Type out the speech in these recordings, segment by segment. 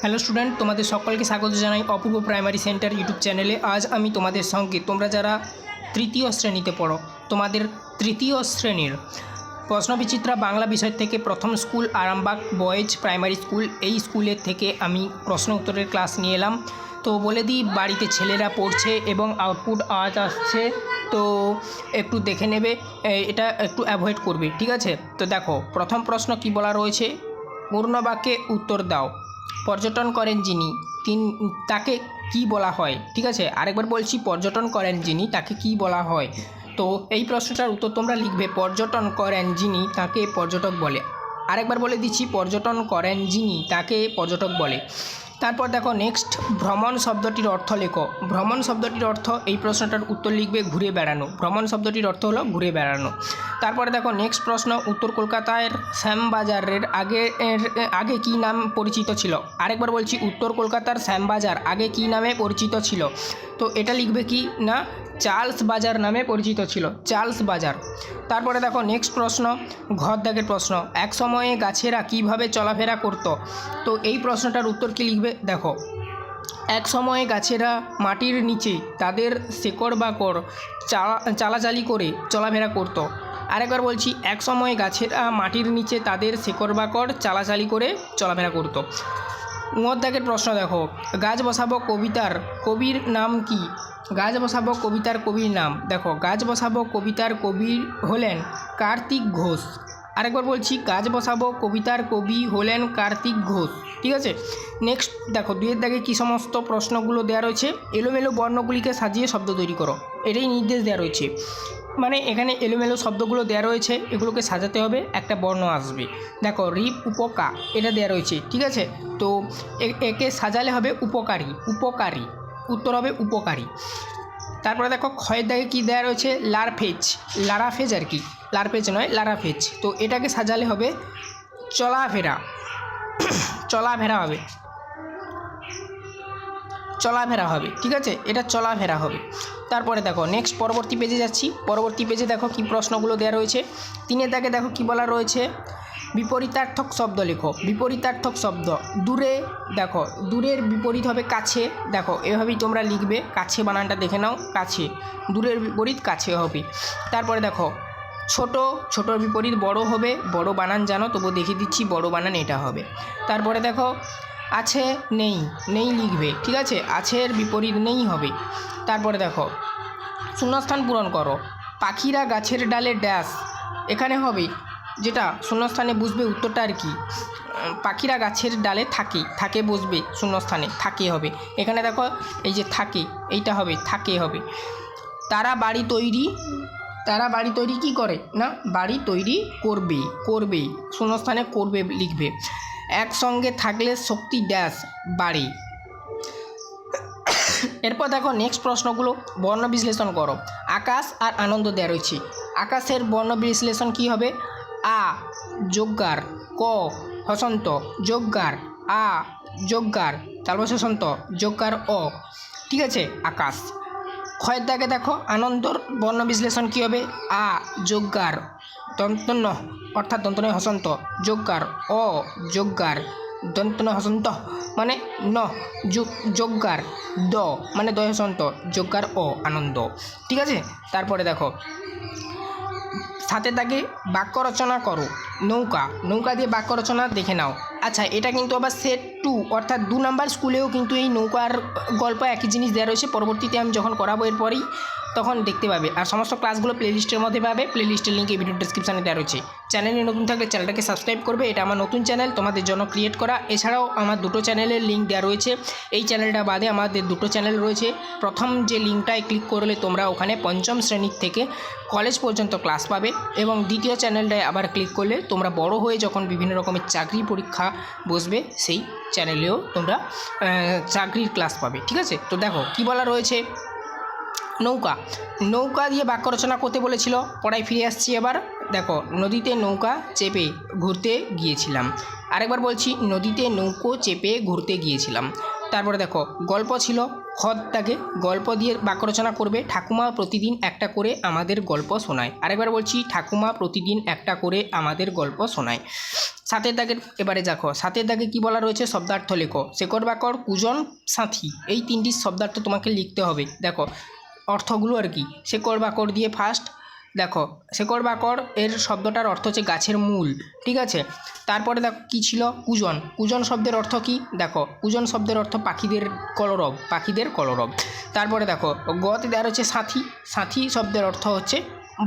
Hello student, তোমাদের সকলকে স্বাগত জানাই অপূর্ব প্রাইমারি সেন্টার ইউটিউব চ্যানেলে। আজ আমি তোমাদের সঙ্গে তোমরা যারা তৃতীয় শ্রেণীতে পড়ো, তোমাদের তৃতীয় শ্রেণীর প্রশ্নবিচিত্রা বাংলা বিষয় থেকে প্রথম school Arambagh boys primary school, এই স্কুলের থেকে আমি প্রশ্ন উত্তরের ক্লাস নিয়ে এলাম। তো বলে দিই, বাড়িতে ছেলেরা পড়ছে এবং আউটপুট আওয়াজ আসছে, তো একটু দেখে নেবে, এটা একটু অ্যাভয়েড করবে, ঠিক আছে? তো দেখো, প্রথম প্রশ্ন কি বলা রয়েছে, পূর্ণ বাক্যে উত্তর দাও। পর্যটন করেন যিনি তাকে কি বলা হয়? ঠিক আছে, আরেকবার বলছি, পর্যটন করেন যিনি তাকে কি বলা হয়? তো এই প্রশ্নটার উত্তর তোমরা লিখবে, পর্যটন করেন যিনি তাকে পর্যটক বলে। আরেকবার বলে দিচ্ছি, পর্যটন করেন যিনি তাকে পর্যটক বলে। তারপর দেখো নেক্সট, ভ্রমণ শব্দটির অর্থ লেখো। ভ্রমণ শব্দটির অর্থ, এই প্রশ্নটার উত্তর লিখবে ঘুরে বেড়ানো। ভ্রমণ শব্দটির অর্থ হলো ঘুরে বেড়ানো। তারপরে দেখো নেক্সট প্রশ্ন, উত্তর কলকাতার শ্যামবাজারের আগে কি নাম পরিচিত ছিল? আরেকবার বলছি, উত্তর কলকাতার শ্যামবাজার আগে কি নামে পরিচিত ছিল? তো এটা লিখবে কি না, চার্লস বাজার নামে পরিচিত ছিল, চার্লস বাজার। তারপরে দেখো নেক্সট প্রশ্ন, ঘর দাগের প্রশ্ন, এক সময়ে গাছেরা কিভাবে চলাফেরা করত? তো এই প্রশ্নটার উত্তর কি লিখবে, দেখো, এক সময়ে গাছেরা মাটির নিচে তাদের শেকড় বাকড় চালাচালি করে চলাফেরা করত। আরেকবার বলছি, এক সময়ে গাছেরা মাটির নিচে তাদের শেকড় বাকড় চালাচালি করে চলাফেরা করত। দাগের প্রশ্ন দেখো, গাছ বসাবো কবিতার কবির নাম কি? গাছ বসাবো কবিতার কবির নাম, দেখো, গাছ বসাবো কবিতার কবি হলেন কার্তিক ঘোষ। আরেকবার বলছি, গাছ বসাবো কবিতার কবি হলেন কার্তিক ঘোষ, ঠিক আছে? নেক্সট দেখো, দুইয়ের দাগে কী সমস্ত প্রশ্নগুলো দেওয়া রয়েছে, এলোমেলো বর্ণগুলিকে সাজিয়ে শব্দ তৈরি করো, এটাই নির্দেশ দেওয়া রয়েছে। মানে এখানে এলোমেলো শব্দগুলো দেওয়া রয়েছে, এগুলোকে সাজাতে হবে, একটা বর্ণ আসবে। দেখো, রিপ উপকা এটা দেওয়া রয়েছে, ঠিক আছে? তো একে সাজালে হবে উপকারী, উপকারী, উত্তর হবে উপকারী। তারপরে দেখো, ক্ষয়ের দাগে কী দেওয়া রয়েছে, লারফেজ, লারাফেজ আর কি, লারফেজ নয়, লারাফেজ। তো এটাকে সাজালে হবে চলাফেরা, চলাফেরা হবে, চলাফেরা হবে, ঠিক আছে? এটা চলাফেরা হবে। তারপরে দেখো নেক্সট পরবর্তী পেজে যাচ্ছি। পরবর্তী পেজে দেখো কি প্রশ্নগুলো দেওয়া রয়েছে। তিনের দাগে দেখো কি বলা রয়েছে, বিপরীতার্থক শব্দ লেখো। বিপরীতার্থক শব্দ, দূরে, দেখো দূরের বিপরীত হবে কাছে, দেখো এভাবেই তোমরা লিখবে, কাছে বানানটা দেখে নাও, কাছে, দূরের বিপরীত কাছে হবে। তারপরে দেখো ছোট, ছোটোর বিপরীত বড় হবে, বড় বানান জানো, তবু দেখিয়ে দিচ্ছি, বড় বানান এটা হবে। তারপরে দেখো আছে, নেই, নেই লিখবে, ঠিক আছে? আছের বিপরীত নেই হবে। তারপরে দেখো শূন্যস্থান পূরণ করো, পাখিরা গাছের ডালে ড্যাশ, এখানে হবে যেটা শূন্যস্থানে বুঝবে উত্তরটা আর কি, পাখিরা গাছের ডালে থাকে, থাকে বসবে শূন্যস্থানে, থাকে হবে। এখানে দেখো এই যে থাকে, এইটা হবে, থাকে হবে। তারা বাড়ি তৈরি, তারা বাড়ি তৈরি কী করে না, বাড়ি তৈরি করবে, করবে, শূন্যস্থানে করবে লিখবে। একসঙ্গে থাকলে শক্তি ড্যাশ বাড়ে। এরপর দেখো নেক্সট প্রশ্নগুলো, বর্ণ বিশ্লেষণ করো। আকাশ আর আনন্দ দেওয়া রয়েছে, আকাশের বর্ণ বিশ্লেষণ কী হবে, আ যোগগার, ক হসন্ত যোগগার, আ যোগগার, তারপর হসন্ত যোগগার অ, ঠিক আছে? আকাশ। ক্ষয়ের দাগে দেখো আনন্দর বর্ণ বিশ্লেষণ কী হবে, আ যোগগার দন্তন্য অর্থাৎ দন্তন্য হসন্ত, যোগগার অ যোগগার দন্তন্য হসন্ত মানে ন, যোগগার দ মানে দয় হসন্ত, যোগগার অ আনন্দ, ঠিক আছে? তারপরে দেখো সাথে দাগে বাক্য রচনা করো। নৌকা, নৌকা দিয়ে বাক্য রচনা দেখে নাও। আচ্ছা, এটা কিন্তু আবার সেট 2 অর্থাৎ 2 নাম্বার স্কুলেও কিন্তু এই নৌকার গল্প একই জিনিস দেওয়া রয়েছে, পরবর্তীতে আমি যখন করাবো এরপরেই তখন দেখতে পাবে। আর সমস্ত ক্লাসগুলো প্লেলিস্টের মধ্যে পাবে, প্লেলিস্টের লিঙ্ক এই ভিডিও ডিসক্রিপশানে দেওয়া রয়েছে। চ্যানেলে নতুন থাকলে চ্যানেলটাকে সাবস্ক্রাইব করবে, এটা আমার নতুন চ্যানেল তোমাদের জন্য ক্রিয়েট করা। এছাড়াও আমার দুটো চ্যানেলের লিঙ্ক দেওয়া রয়েছে, এই চ্যানেলটা বাদে আমাদের দুটো চ্যানেল রয়েছে। প্রথম যে লিঙ্কটায় ক্লিক করলে তোমরা ওখানে পঞ্চম শ্রেণীর থেকে কলেজ পর্যন্ত ক্লাস পাবে, এবং দ্বিতীয় চ্যানেলটায় আবার ক্লিক করলে তোমরা বড় হয়ে যখন বিভিন্ন রকমের চাকরি পরীক্ষা বসবে সেই চ্যানেলেও তোমরা চাকরির ক্লাস পাবে, ঠিক আছে? তো দেখো কি বলা রয়েছে, নৌকা, নৌকা দিয়ে বাক্য রচনা করতে বলেছিল। পড়ায় ফিরে আসছি এবার, দেখো নদীতে নৌকা চেপে ঘুরতে গিয়েছিলাম। আরেকবার বলছি, নদীতে নৌকো চেপে ঘুরতে গিয়েছিলাম। তারপরে দেখো গল্প ছিল, খদ দাগে গল্প দিয়ে বাক্য রচনা করবে। ঠাকুমা প্রতিদিন একটা করে আমাদের গল্প শোনায়। আরেকবার বলছি, ঠাকুমা প্রতিদিন একটা করে আমাদের গল্প শোনায়। সাতের দাগের এবারে দেখো, সাতের দাগে কি বলা রয়েছে, শব্দার্থ লেখো। শেকড় বাকড়, কুজন, সাথী, এই তিনটি শব্দার্থ তোমাকে লিখতে হবে। দেখো অর্থগুলো আর কি। শেকড় বাকড় দিয়ে ফার্স্ট দেখো, শেকড় বাকড় এর শব্দটার অর্থ হচ্ছে গাছের মূল, ঠিক আছে। তারপরে দেখো কী ছিল, কুজন। কুজন শব্দের অর্থ কি, দেখো কুজন শব্দের অর্থ পাখিদের কলরব, পাখিদের কলরব। তারপরে দেখো গতে দেওয়া হচ্ছে সাথী। সাথী শব্দের অর্থ হচ্ছে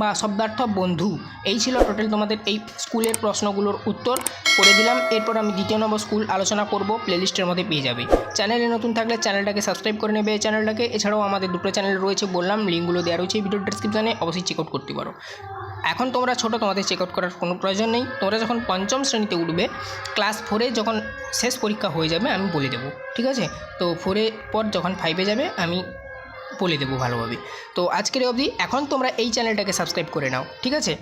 বা শব্দার্থ বন্ধু। এই ছিল টোটাল তোমাদের এই স্কুলের প্রশ্নগুলোর উত্তর করে দিলাম। এরপর আমি দ্বিতীয় নম্বর স্কুল আলোচনা করব, প্লেলিস্টের মধ্যে পেয়ে যাবে। চ্যানেলে নতুন থাকলে চ্যানেলটাকে সাবস্ক্রাইব করে নেবে চ্যানেলটাকে। এছাড়াও আমাদের দুটো চ্যানেল রয়েছে, বললাম লিঙ্কগুলো দেওয়া রয়েছে ভিডিও ডেসক্রিপশানে, অবশ্যই চেক আউট করতে পারো। এখন তোমরা ছোটো, তোমাদের চেক আউট করার কোনো প্রয়োজন নেই। তোমরা যখন পঞ্চম শ্রেণীতে উঠবে, ক্লাস 4-এ যখন শেষ পরীক্ষা হয়ে যাবে আমি বলে দেবো, ঠিক আছে। তো 4-এর পর যখন 5-এ যাবে আমি বলে দেবো ভালোভাবে। তো আজকের অবধি, এখন তোমরা এই চ্যানেলটাকে সাবস্ক্রাইব করে নাও, ঠিক আছে।